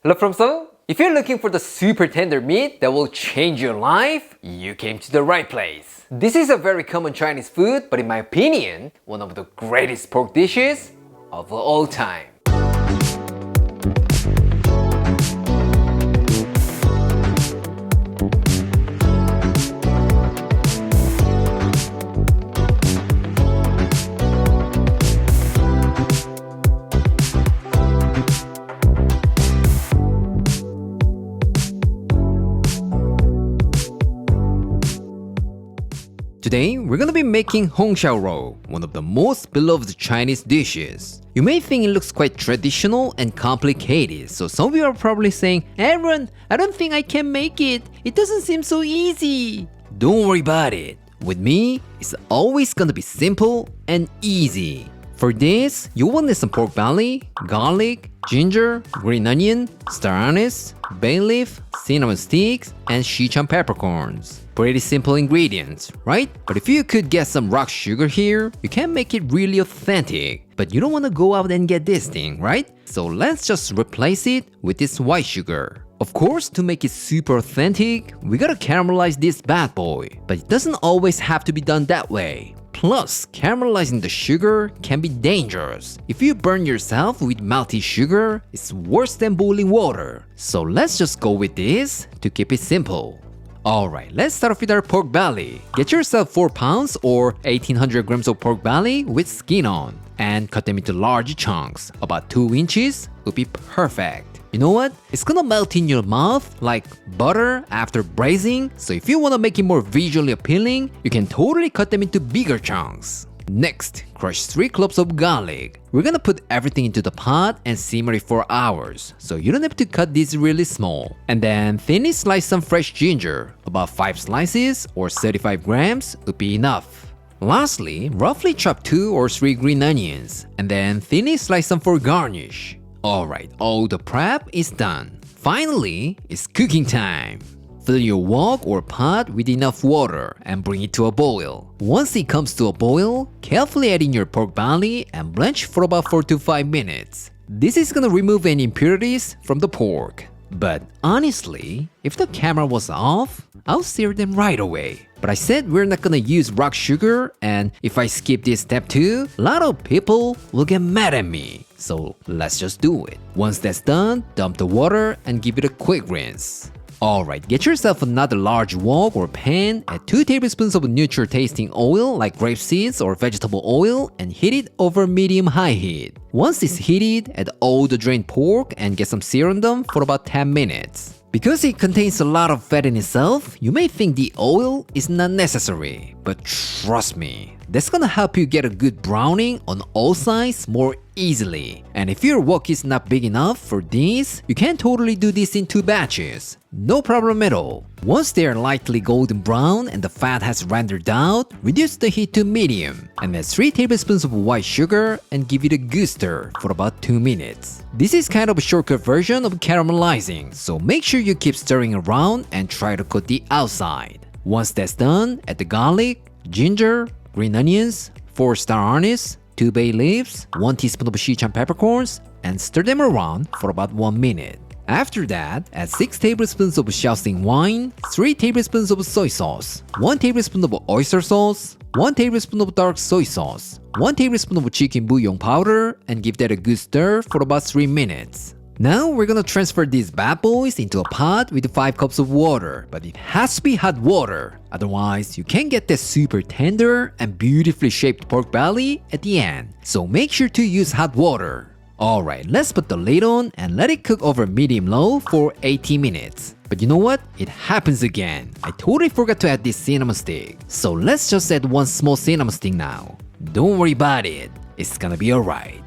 Hello from Seoul. If you're looking for the super tender meat that will change your life, you came to the right place. This is a very common Chinese food, but in my opinion, one of the greatest pork dishes of all time. Today, we're gonna be making Shao Rou, one of the most beloved Chinese dishes. You may think it looks quite traditional and complicated, so some of you are probably saying, Aaron, I don't think I can make it. It doesn't seem so easy. Don't worry about it. With me, it's always gonna be simple and easy. For this, you will need some pork belly, garlic, ginger, green onion, star anise, bay leaf, cinnamon sticks, and Sichuan peppercorns. Pretty simple ingredients, right? But if you could get some rock sugar here, you can make it really authentic. But you don't want to go out and get this thing, right? So let's just replace it with this white sugar. Of course, to make it super authentic, we gotta caramelize this bad boy. But it doesn't always have to be done that way. Plus, caramelizing the sugar can be dangerous. If you burn yourself with melty sugar, it's worse than boiling water. So let's just go with this to keep it simple. Alright, let's start off with our pork belly. Get yourself 4 pounds or 1800 grams of pork belly with skin on. And cut them into large chunks. About 2 inches would be perfect. You know what? It's gonna melt in your mouth like butter after braising. So if you wanna make it more visually appealing, you can totally cut them into bigger chunks. Next, crush 3 cloves of garlic. We're gonna put everything into the pot and simmer it for hours, so you don't have to cut these really small. And then thinly slice some fresh ginger. About 5 slices or 35 grams would be enough. Lastly, roughly chop 2 or 3 green onions, and then thinly slice them for garnish. Alright, all the prep is done. Finally, it's cooking time. Fill your wok or pot with enough water and bring it to a boil. Once it comes to a boil, carefully add in your pork belly and blanch for about 4 to 5 minutes. This is gonna remove any impurities from the pork. But honestly, if the camera was off, I'll sear them right away. But I said we're not gonna use rock sugar, and if I skip this step too, a lot of people will get mad at me. So let's just do it. Once that's done, dump the water and give it a quick rinse. Alright, get yourself another large wok or pan, add 2 tablespoons of neutral tasting oil like grape seeds or vegetable oil and heat it over medium-high heat. Once it's heated, add all the drained pork and get some sear on them for about 10 minutes. Because it contains a lot of fat in itself, you may think the oil is not necessary, but trust me, that's gonna help you get a good browning on all sides more easily. And if your wok is not big enough for this, you can totally do this in 2 batches. No problem at all. Once they are lightly golden brown and the fat has rendered out, reduce the heat to medium and add 3 tablespoons of white sugar and give it a good stir for about 2 minutes. This is kind of a shortcut version of caramelizing, so make sure you keep stirring around and try to coat the outside. Once that's done, add the garlic, ginger, green onions, 4 star anise, 2 bay leaves, 1 teaspoon of Sichuan peppercorns, and stir them around for about 1 minute. After that, add 6 tablespoons of Shaoxing wine, 3 tablespoons of soy sauce, 1 tablespoon of oyster sauce, 1 tablespoon of dark soy sauce, 1 tablespoon of chicken bouillon powder, and give that a good stir for about 3 minutes. Now we're gonna transfer these bad boys into a pot with 5 cups of water, but it has to be hot water, otherwise you can't get that super tender and beautifully shaped pork belly at the end, so make sure to use hot water. Alright, let's put the lid on and let it cook over medium-low for 80 minutes. But you know what? It happens again. I totally forgot to add this cinnamon stick. So let's just add 1 small cinnamon stick now. Don't worry about it. It's gonna be alright.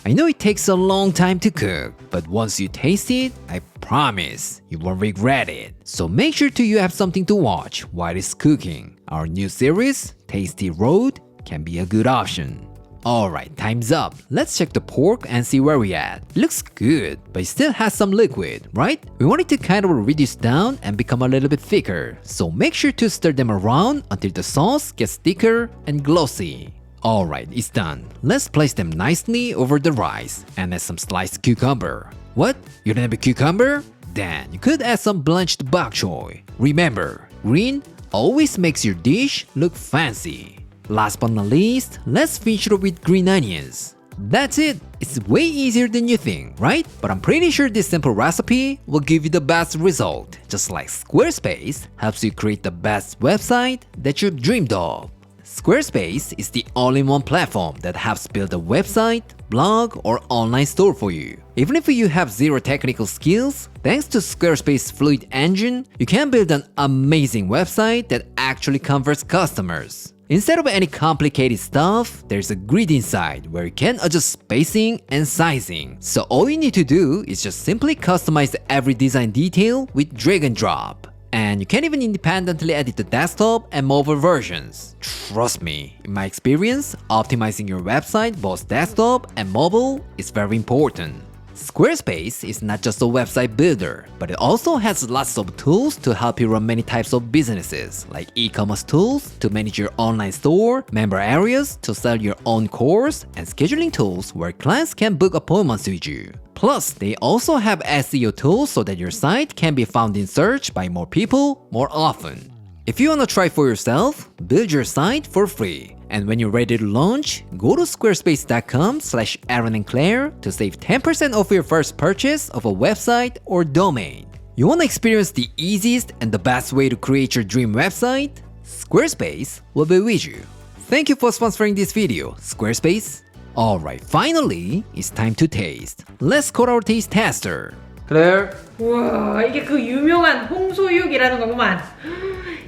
I know it takes a long time to cook, but once you taste it, I promise you won't regret it. So make sure you have something to watch while it's cooking. Our new series, Tasty Road, can be a good option. Alright, time's up. Let's check the pork and see where we at. It looks good, but it still has some liquid, right? We want it to kind of reduce down and become a little bit thicker. So make sure to stir them around until the sauce gets thicker and glossy. Alright, it's done. Let's place them nicely over the rice and add some sliced cucumber. What? You don't have a cucumber? Then you could add some blanched bok choy. Remember, green always makes your dish look fancy. Last but not least, let's finish it with green onions. That's it. It's way easier than you think, right? But I'm pretty sure this simple recipe will give you the best result. Just like Squarespace helps you create the best website that you've dreamed of. Squarespace is the all-in-one platform that helps build a website, blog, or online store for you. Even if you have zero technical skills, thanks to Squarespace Fluid Engine, you can build an amazing website that actually converts customers. Instead of any complicated stuff, there's a grid inside where you can adjust spacing and sizing. So all you need to do is just simply customize every design detail with drag and drop. And you can even independently edit the desktop and mobile versions. Trust me, in my experience, optimizing your website both desktop and mobile is very important. Squarespace is not just a website builder, but it also has lots of tools to help you run many types of businesses, like e-commerce tools to manage your online store, member areas to sell your own course, and scheduling tools where clients can book appointments with you. Plus, they also have SEO tools so that your site can be found in search by more people more often. If you want to try for yourself, build your site for free. And when you're ready to launch, go to squarespace.com/AaronandClaire to save 10% off your first purchase of a website or domain. You want to experience the easiest and the best way to create your dream website? Squarespace will be with you. Thank you for sponsoring this video, Squarespace. Alright, finally, it's time to taste. Let's call our taste tester. Claire. 우와, 이게 그 유명한 홍소육이라는 거구만.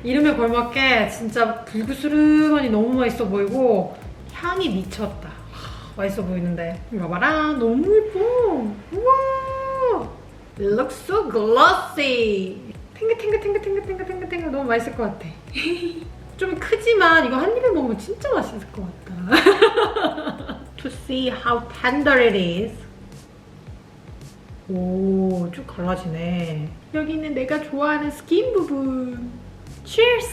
이름에 걸맞게 진짜 불그스름하니 너무 맛있어 보이고 향이 미쳤다. 맛있어 보이는데 이거 봐라, 너무 예뻐. 우와, it looks so glossy. 탱글탱글 너무 맛있을 것 같아. 좀 크지만 이거 한 입에 먹으면 진짜 맛있을 것 같다. To see how tender it is. 오, 쭉 갈라지네. 여기는 내가 좋아하는 스킨 부분. Cheers!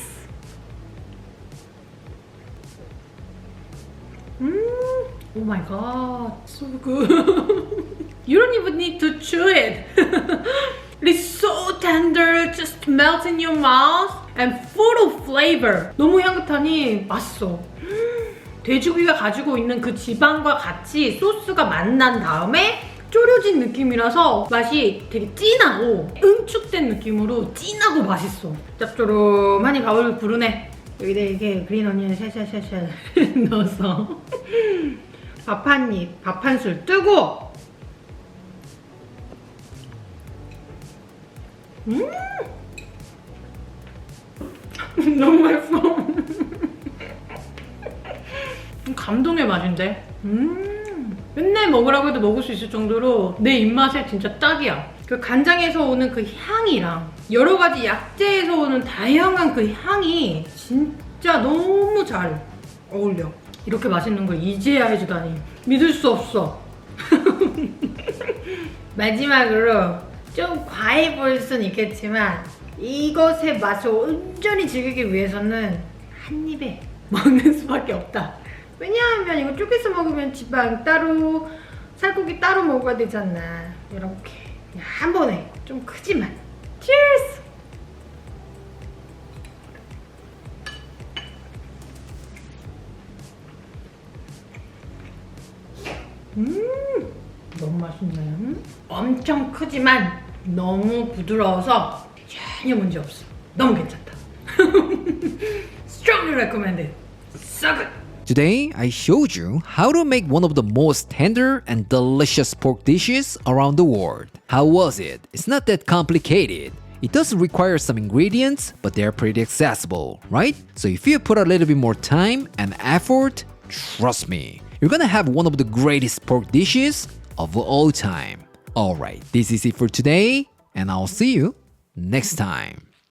Oh my god, so good. You don't even need to chew it. It's so tender, just melts in your mouth and full of flavor. 너무 향긋하니 맛있어. 돼지고기가 가지고 있는 그 지방과 같이 소스가 만난 다음에 졸여진 느낌이라서 맛이 되게 진하고 응축된 느낌으로 진하고 맛있어. 짭조름하니 가을 부르네. 여기다 이게 그린 어니언 샤샤샤샤 넣어서 밥 한 입, 밥 한 술 뜨고 너무 맛있어. 감동의 맛인데. 맨날 먹으라고 해도 먹을 수 있을 정도로 내 입맛에 진짜 딱이야. 그 간장에서 오는 그 향이랑 여러 가지 약재에서 오는 다양한 그 향이 진짜 너무 잘 어울려. 이렇게 맛있는 걸 이제야 해주다니 믿을 수 없어. 마지막으로 좀 과해 보일 순 있겠지만 이것의 맛을 온전히 즐기기 위해서는 한 입에 먹는 수밖에 없다. 왜냐하면 이거 쪼개서 먹으면 지방 따로, 살코기 따로 먹어야 되잖아. 이렇게 그냥 한 번에 좀 크지만. Cheers! 너무 맛있네. 엄청 크지만 너무 부드러워서 전혀 문제 없어. 너무 괜찮다. Strongly recommended. So good. Today, I showed you how to make one of the most tender and delicious pork dishes around the world. How was it? It's not that complicated. It does require some ingredients, but they're pretty accessible, right? So if you put a little bit more time and effort, trust me, you're gonna have one of the greatest pork dishes of all time. Alright, this is it for today, and I'll see you next time.